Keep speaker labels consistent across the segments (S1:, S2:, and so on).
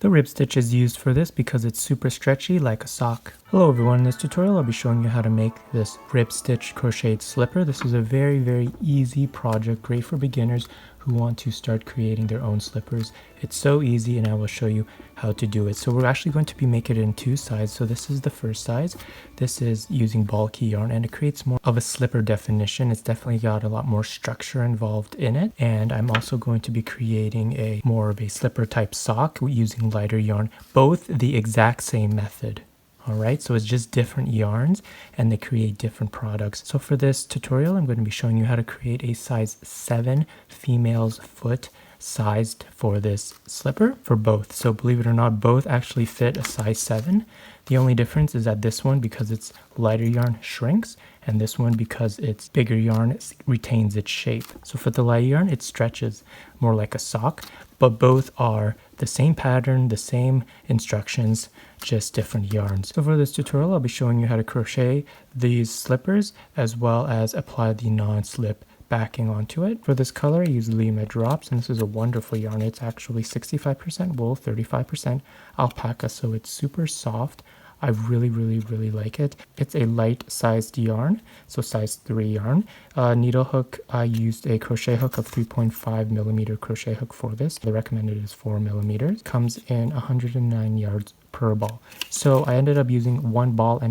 S1: The rib stitch is used for this because it's super stretchy like a sock. Hello everyone, in this tutorial I'll be showing you how to make this rib stitch crocheted slipper. This is a very easy project, great for beginners who want to start creating their own slippers. It's so easy and I will show you how to do it. So we're actually going to be making it in two sides. So this is the first size. This is using bulky yarn and it creates more of a slipper definition. It's definitely got a lot more structure involved in it. And I'm also going to be creating a more of a slipper type sock using lighter yarn, both the exact same method. Alright, so it's just different yarns and they create different products. So for this tutorial, I'm going to be showing you how to create a size 7 female's foot sized for this slipper for both. So believe it or not, both actually fit a size 7. The only difference is that this one, because it's lighter yarn, shrinks, and this one, because it's bigger yarn, retains its shape. So for the lighter yarn, it stretches more like a sock, but both are the same pattern, the same instructions, just different yarns. So for this tutorial, I'll be showing you how to crochet these slippers as well as apply the non-slip backing onto it. For this color, I use Lima Drops, and this is a wonderful yarn. It's actually 65% wool, 35% alpaca, so it's super soft. I really like it. It's a light sized yarn, so size 3 yarn. Needle hook, I used a crochet hook of 3.5 millimeter crochet hook for this. The recommended is 4 millimeters. Comes in 109 yards per ball. So I ended up using 1.5 balls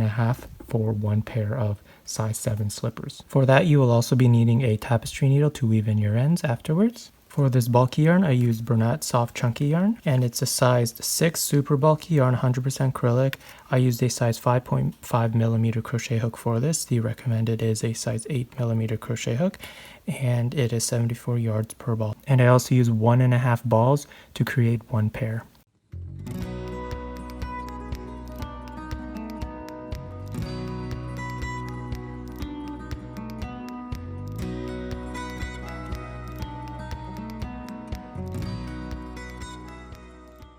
S1: for one pair of size 7 slippers. For that, you will also be needing a tapestry needle to weave in your ends afterwards. For this bulky yarn, I used Bernat Soft Chunky yarn, and it's a size 6 super bulky yarn, 100% acrylic. I used a size 5.5 millimeter crochet hook for this. The recommended is a size 8 millimeter crochet hook, and it is 74 yards per ball. And I also use 1.5 balls to create one pair.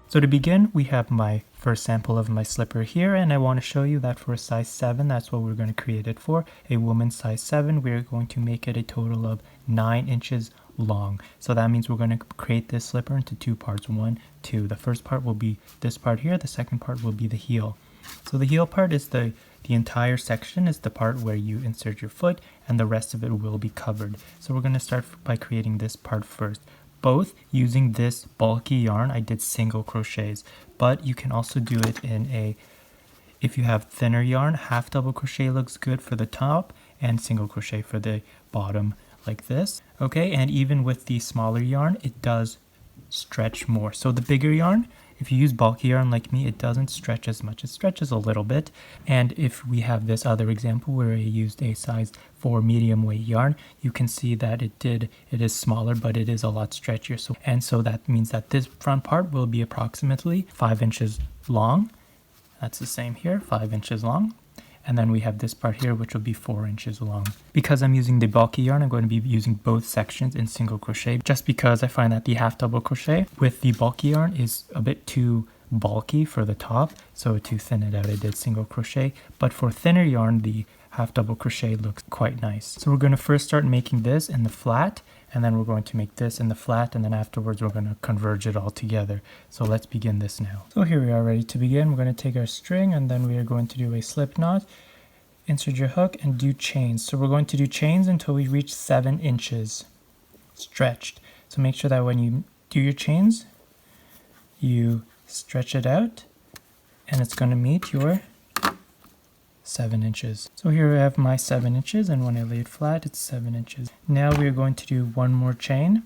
S1: So to begin, we have my first sample of my slipper here, and I want to show you that for a size 7, that's what we're going to create it for. A woman's size 7, we're going to make it a total of 9 inches long. So that means we're going to create this slipper into two parts, 1, 2. The first part will be this part here, the second part will be the heel. So the heel part is the entire section is the part where you insert your foot, and the rest of it will be covered. So we're going to start by creating this part first. Both using this bulky yarn, I did single crochets, but you can also do it in if you have thinner yarn, half double crochet looks good for the top and single crochet for the bottom like this. Okay, and even with the smaller yarn, it does stretch more. So the bigger yarn, if you use bulky yarn like me, it doesn't stretch as much. It stretches a little bit. And if we have this other example where I used a size 4 medium weight yarn, you can see that it is smaller, but it is a lot stretchier. So that means that this front part will be approximately 5 inches long. That's the same here, 5 inches long. And then we have this part here, which will be 4 inches long. Because I'm using the bulky yarn, I'm going to be using both sections in single crochet, just because I find that the half double crochet with the bulky yarn is a bit too bulky for the top. So to thin it out, I did single crochet. But for thinner yarn, the half double crochet looks quite nice. So we're going to first start making this in the flat, and then we're going to make this in the flat, and then afterwards we're going to converge it all together. So let's begin this now. So here we are ready to begin. We're going to take our string, and then we are going to do a slip knot, insert your hook, and do chains. So we're going to do chains until we reach 7 inches stretched. So make sure that when you do your chains, you stretch it out, and it's going to meet your 7 inches. So here I have my 7 inches, and when I lay it flat, it's 7 inches. Now we are going to do one more chain.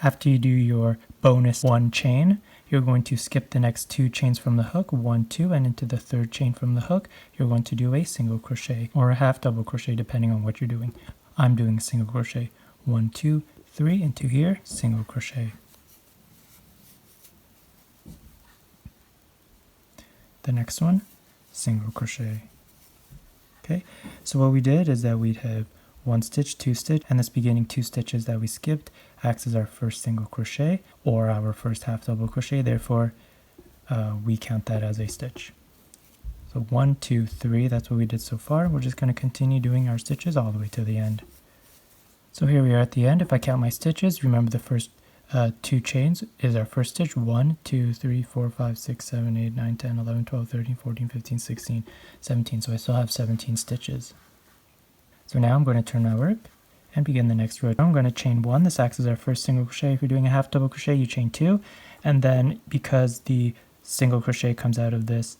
S1: After you do your bonus 1 chain, you're going to skip the next 2 chains from the hook, 1, 2, and into the third chain from the hook, you're going to do a single crochet or a half double crochet depending on what you're doing. I'm doing a single crochet. 1, 2, 3, into here, single crochet. The next one, single crochet. Okay, so what we did is that we'd have 1 stitch, 2 stitch, and this beginning 2 stitches that we skipped acts as our first single crochet or our first half double crochet. Therefore, we count that as a stitch. So 1, 2, 3, that's what we did so far. We're just going to continue doing our stitches all the way to the end. So here we are at the end. If I count my stitches, remember the first 2 chains is our first stitch. 1, 2, 3, 4, 5, 6, 7, 8, 9, 10, 11, 12, 13, 14, 15, 16, 17. So I still have 17 stitches. So now I'm going to turn my work and begin the next row. I'm going to chain 1. This acts as our first single crochet. If you're doing a half double crochet, you chain 2. And then because the single crochet comes out of this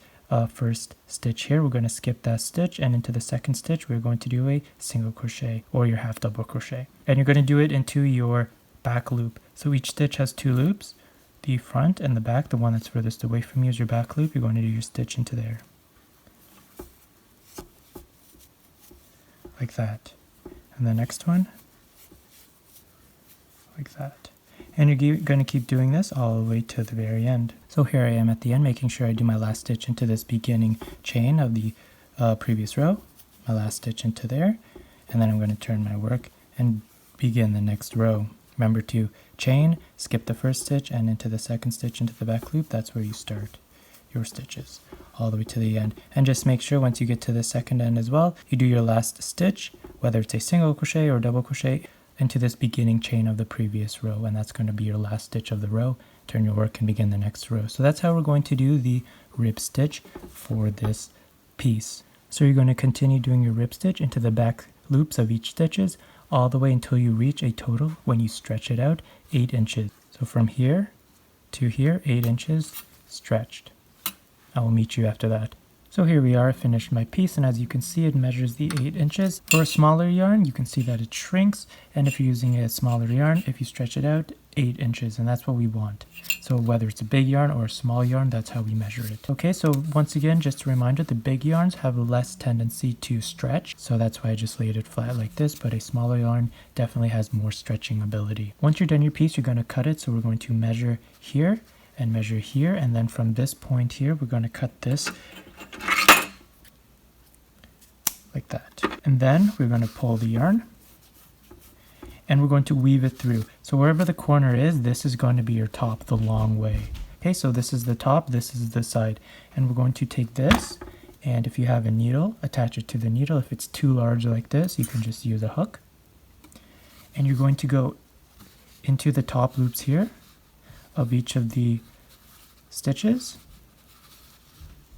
S1: first stitch here, we're going to skip that stitch, and into the second stitch we're going to do a single crochet or your half double crochet. And you're going to do it into your back loop. So each stitch has 2 loops, the front and the back. The one that's furthest away from you is your back loop. You're going to do your stitch into there. Like that. And the next one, like that. And you're going to keep doing this all the way to the very end. So here I am at the end, making sure I do my last stitch into this beginning chain of the previous row, my last stitch into there, and then I'm going to turn my work and begin the next row. Remember to chain, skip the first stitch, and into the second stitch into the back loop. That's where you start your stitches all the way to the end. And just make sure once you get to the second end as well, you do your last stitch, whether it's a single crochet or double crochet, into this beginning chain of the previous row, and that's going to be your last stitch of the row. Turn your work and begin the next row. So that's how we're going to do the rib stitch for this piece. So you're going to continue doing your rib stitch into the back loops of each stitches all the way until you reach a total, when you stretch it out, 8 inches. So from here to here, 8 inches stretched. I will meet you after that. So here we are, I finished my piece, and as you can see, it measures the 8 inches. For a smaller yarn, you can see that it shrinks, and if you're using a smaller yarn, if you stretch it out, 8 inches, and that's what we want. So whether it's a big yarn or a small yarn, that's how we measure it. Okay, so once again, just a reminder, the big yarns have less tendency to stretch, so that's why I just laid it flat like this, but a smaller yarn definitely has more stretching ability. Once you're done your piece, you're going to cut it, so we're going to measure here, and measure here, and then from this point here, we're going to cut this like that. And then we're going to pull the yarn and we're going to weave it through. So wherever the corner is, this is going to be your top the long way. Okay, so this is the top, this is the side. And we're going to take this, and if you have a needle, attach it to the needle. If it's too large like this, you can just use a hook. And you're going to go into the top loops here of each of the stitches.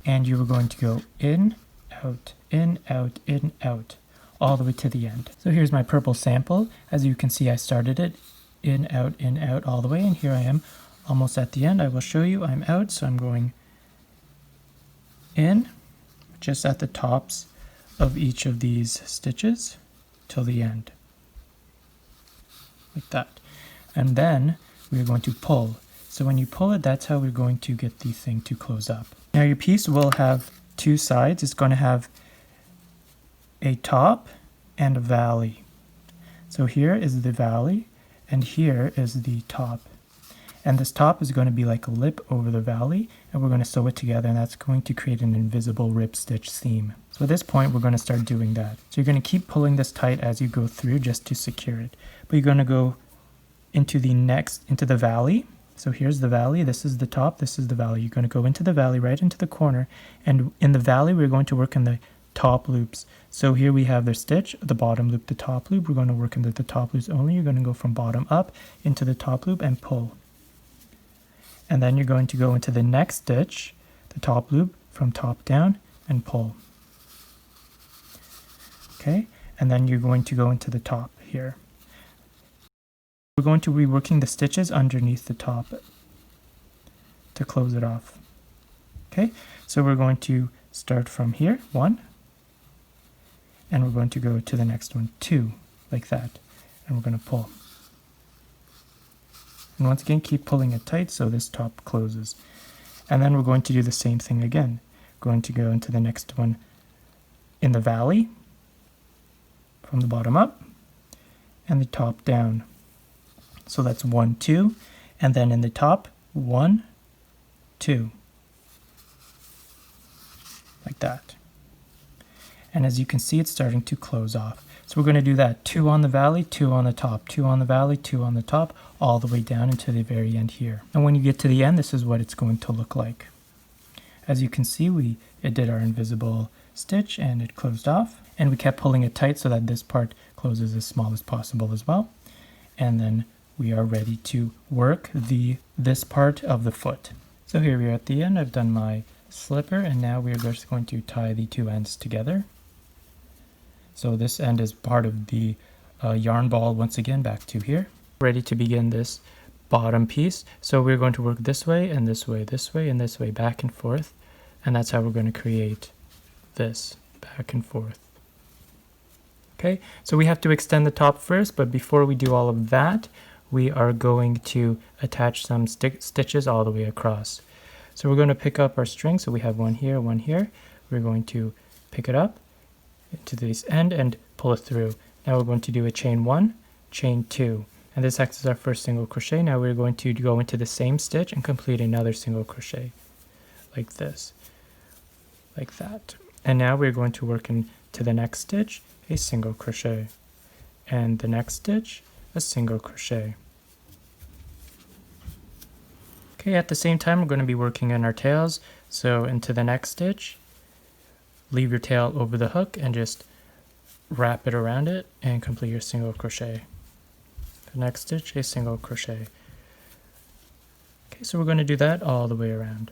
S1: And you are going to go in, out, in, out, in, out, all the way to the end. So here's my purple sample. As you can see, I started it in, out, all the way, and here I am almost at the end. I will show you I'm out, so I'm going in, just at the tops of each of these stitches till the end, like that. And then we're going to pull. So when you pull it, that's how we're going to get the thing to close up. Now your piece will have 2 sides. It's going to have a top and a valley. So here is the valley and here is the top. And this top is going to be like a lip over the valley, and we're going to sew it together, and that's going to create an invisible rib stitch seam. So at this point, we're going to start doing that. So you're going to keep pulling this tight as you go through just to secure it. But you're going to go into the valley. So here's the valley, this is the top, this is the valley. You're going to go into the valley, right into the corner, and in the valley we're going to work in the top loops. So here we have the stitch, the bottom loop, the top loop. We're going to work in the top loops only. You're going to go from bottom up into the top loop and pull. And then you're going to go into the next stitch, the top loop, from top down and pull. Okay, and then you're going to go into the top here. We're going to be working the stitches underneath the top to close it off. Okay, so we're going to start from here, 1, and we're going to go to the next one, 2, like that, and we're going to pull. And once again, keep pulling it tight so this top closes. And then we're going to do the same thing again. Going to go into the next one in the valley, from the bottom up, and the top down. So that's 1, 2, and then in the top, 1, 2, like that. And as you can see, it's starting to close off. So we're going to do that 2 on the valley, 2 on the top, 2 on the valley, 2 on the top, all the way down into the very end here. And when you get to the end, this is what it's going to look like. As you can see, it did our invisible stitch and it closed off, and we kept pulling it tight so that this part closes as small as possible as well. And then we are ready to work this part of the foot. So here we are at the end. I've done my slipper, and now we're just going to tie the two ends together. So this end is part of the yarn ball once again back to here. Ready to begin this bottom piece. So we're going to work this way and this way, this way and this way, back and forth. And that's how we're going to create this back and forth. Okay, so we have to extend the top first, but before we do all of that, we are going to attach some stitches all the way across. So we're going to pick up our string. So we have one here, one here. We're going to pick it up to this end and pull it through. Now we're going to do a chain 1, chain 2, and this acts as our first single crochet. Now we're going to go into the same stitch and complete another single crochet like this, like that. And now we're going to work into the next stitch, a single crochet, and the next stitch, a single crochet. Okay, at the same time we're going to be working in our tails. So into the next stitch, leave your tail over the hook and just wrap it around it and complete your single crochet. The next stitch, a single crochet. Okay, so we're going to do that all the way around.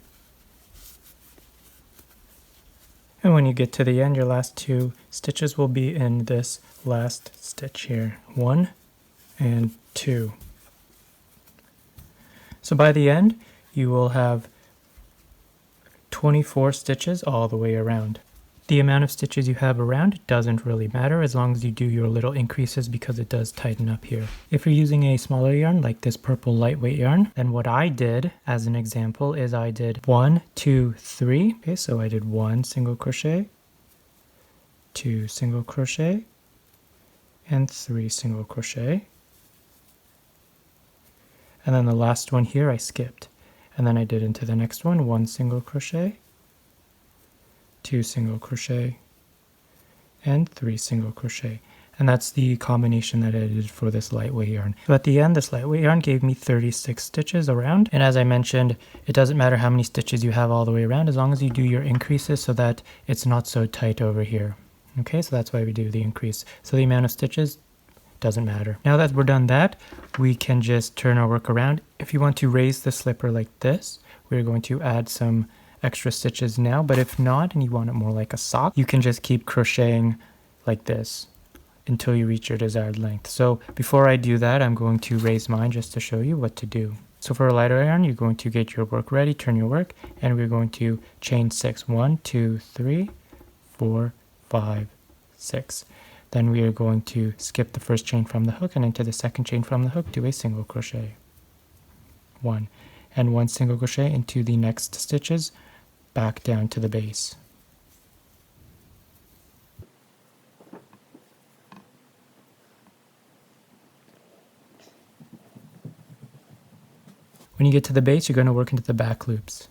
S1: And when you get to the end, your last two stitches will be in this last stitch here, 1 and 2. So by the end, you will have 24 stitches all the way around. The amount of stitches you have around doesn't really matter as long as you do your little increases, because it does tighten up here. If you're using a smaller yarn like this purple lightweight yarn, then what I did as an example is I did 1, 2, 3. Okay, so I did 1 single crochet, 2 single crochet, and 3 single crochet. And then the last one here I skipped. And then I did into the next one 1 single crochet, 2 single crochet, and 3 single crochet. And that's the combination that I did for this lightweight yarn. So at the end, this lightweight yarn gave me 36 stitches around. And as I mentioned, it doesn't matter how many stitches you have all the way around as long as you do your increases so that it's not so tight over here. Okay, so that's why we do the increase. So the amount of stitches doesn't matter. Now that we're done that, we can just turn our work around. If you want to raise the slipper like this, we're going to add some extra stitches now, but if not, and you want it more like a sock, you can just keep crocheting like this until you reach your desired length. So before I do that, I'm going to raise mine just to show you what to do. So for a lighter yarn, you're going to get your work ready, turn your work, and we're going to chain 6. 1, 2, 3, 4, 5, 6. Then we are going to skip the first chain from the hook and into the second chain from the hook, do a single crochet. 1, and 1 single crochet into the next stitches, back down to the base. When you get to the base, you're going to work into the back loops.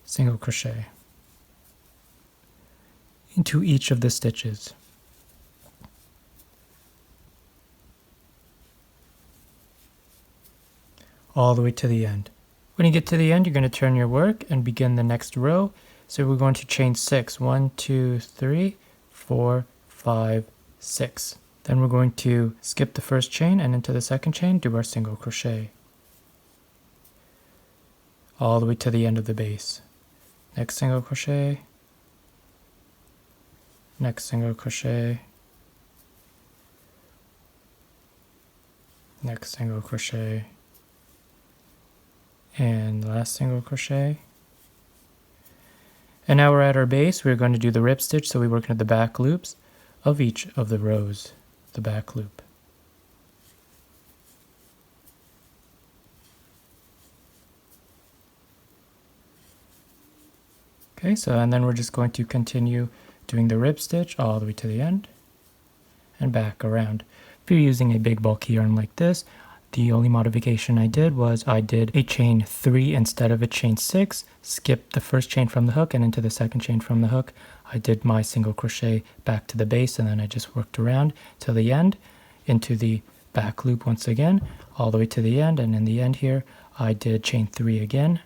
S1: Single crochet into each of the stitches. All the way to the end. When you get to the end, you're going to turn your work and begin the next row. So we're going to chain 6. 1, 2, 3, 4, 5, 6. Then we're going to skip the first chain and into the second chain, do our single crochet. All the way to the end of the base. Next single crochet. Next single crochet. Next single crochet. And last single crochet. And now we're at our base. We're going to do the rib stitch, so we work into the back loops of each of the rows, the back loop. Okay, so and then we're just going to continue doing the rib stitch all the way to the end and back around. If you're using a big bulky yarn like this, the only modification I did was I did a chain 3 instead of a chain 6, skipped the first chain from the hook and into the second chain from the hook. I did my single crochet back to the base and then I just worked around till the end into the back loop once again, all the way to the end, and in the end here I did chain 3 again,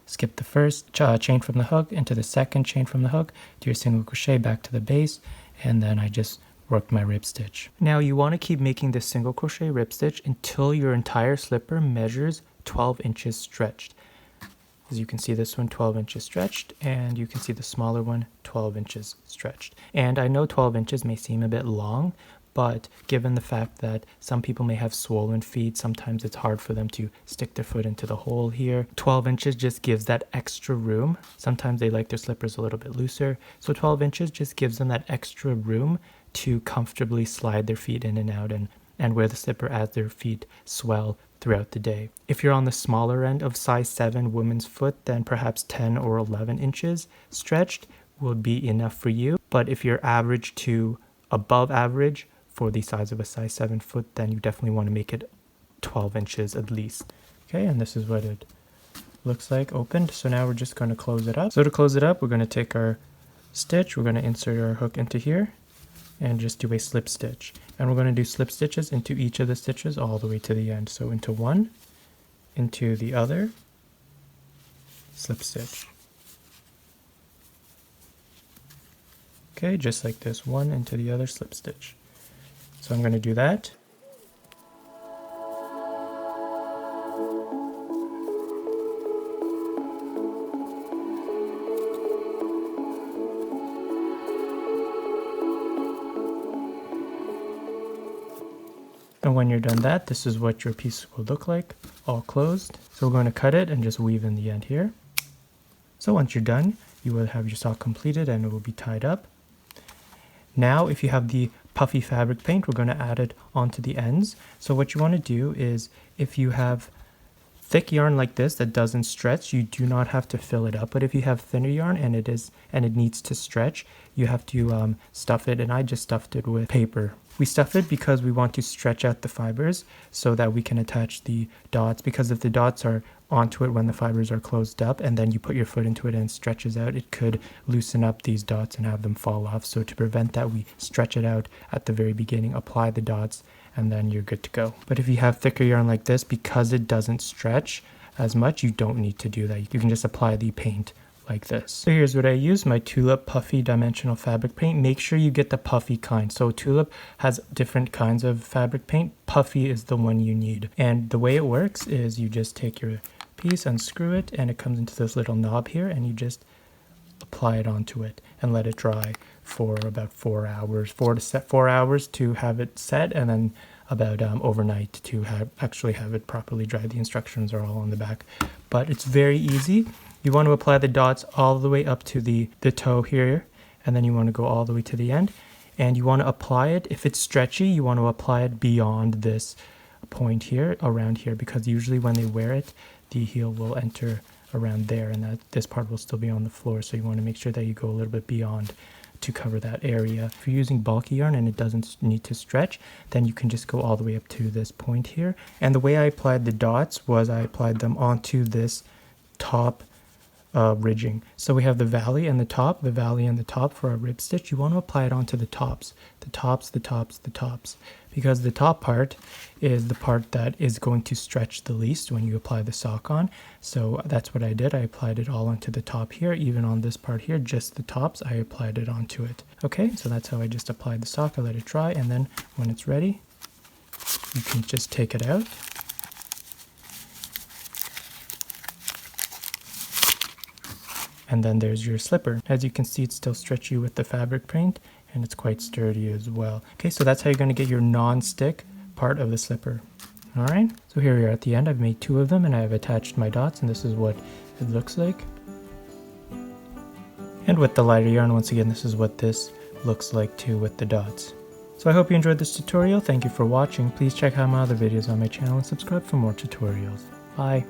S1: skip the first chain from the hook into the second chain from the hook, do your single crochet back to the base, and then I just worked my rib stitch. Now you want to keep making this single crochet rib stitch until your entire slipper measures 12 inches stretched. As you can see, this one 12 inches stretched, and you can see the smaller one 12 inches stretched. And I know 12 inches may seem a bit long, but given the fact that some people may have swollen feet, sometimes it's hard for them to stick their foot into the hole here. 12 inches just gives that extra room. Sometimes they like their slippers a little bit looser, so 12 inches just gives them that extra room to comfortably slide their feet in and out and wear the slipper as their feet swell throughout the day. If you're on the smaller end of size 7 women's foot, then perhaps 10 or 11 inches stretched will be enough for you. But if you're average to above average for the size of a size 7 foot, then you definitely want to make it 12 inches at least. Okay, and this is what it looks like opened. So now we're just going to close it up. So to close it up, we're going to take our stitch, we're going to insert our hook into here and just do a slip stitch. And we're going to do slip stitches into each of the stitches all the way to the end. So into one, into the other, slip stitch. Okay, just like this, one into the other, slip stitch. So I'm going to do that. And when you're done that, this is what your piece will look like, all closed. So we're going to cut it and just weave in the end here. So once you're done, you will have your sock completed and it will be tied up. Now, if you have the puffy fabric paint, we're going to add it onto the ends. So what you want to do is, if you have thick yarn like this that doesn't stretch, you do not have to fill it up. But if you have thinner yarn and it needs to stretch, you have to stuff it. And I just stuffed it with paper. We stuff it because we want to stretch out the fibers so that we can attach the dots, because if the dots are onto it when the fibers are closed up and then you put your foot into it and it stretches out, it could loosen up these dots and have them fall off. So to prevent that, we stretch it out at the very beginning, apply the dots, and then you're good to go. But if you have thicker yarn like this, because it doesn't stretch as much, you don't need to do that. You can just apply the paint like this. So here's what I use, my Tulip Puffy Dimensional Fabric Paint. Make sure you get the puffy kind. So Tulip has different kinds of fabric paint. Puffy is the one you need. And the way it works is you just take your piece, unscrew it, and it comes into this little knob here, and you just apply it onto it and let it dry for about 4 hours, 4 hours to have it set, and then about overnight to actually have it properly dry. The instructions are all on the back, but it's very easy. You want to apply the dots all the way up to the toe here, and then you want to go all the way to the end, and you want to apply it. If it's stretchy, you want to apply it beyond this point here, around here, because usually when they wear it, the heel will enter around there, and that this part will still be on the floor. So you want to make sure that you go a little bit beyond to cover that area. If you're using bulky yarn and it doesn't need to stretch, then you can just go all the way up to this point here. And the way I applied the dots was I applied them onto this top ridging. So we have the valley and the top, for our rib stitch. You want to apply it onto the tops, because the top part is the part that is going to stretch the least when you apply the sock on. So that's what I did. I applied it all onto the top here, even on this part here, just the tops, I applied it onto it. Okay, so that's how I just applied the sock. I let it dry, and then when it's ready, you can just take it out. And then there's your slipper. As you can see, it's still stretchy with the fabric paint, and it's quite sturdy as well. Okay, so that's how you're going to get your non-stick part of the slipper. All right, so here we are at the end. I've made 2 of them, and I've attached my dots, and this is what it looks like. And with the lighter yarn, once again, this is what this looks like too with the dots. So I hope you enjoyed this tutorial. Thank you for watching. Please check out my other videos on my channel and subscribe for more tutorials. Bye.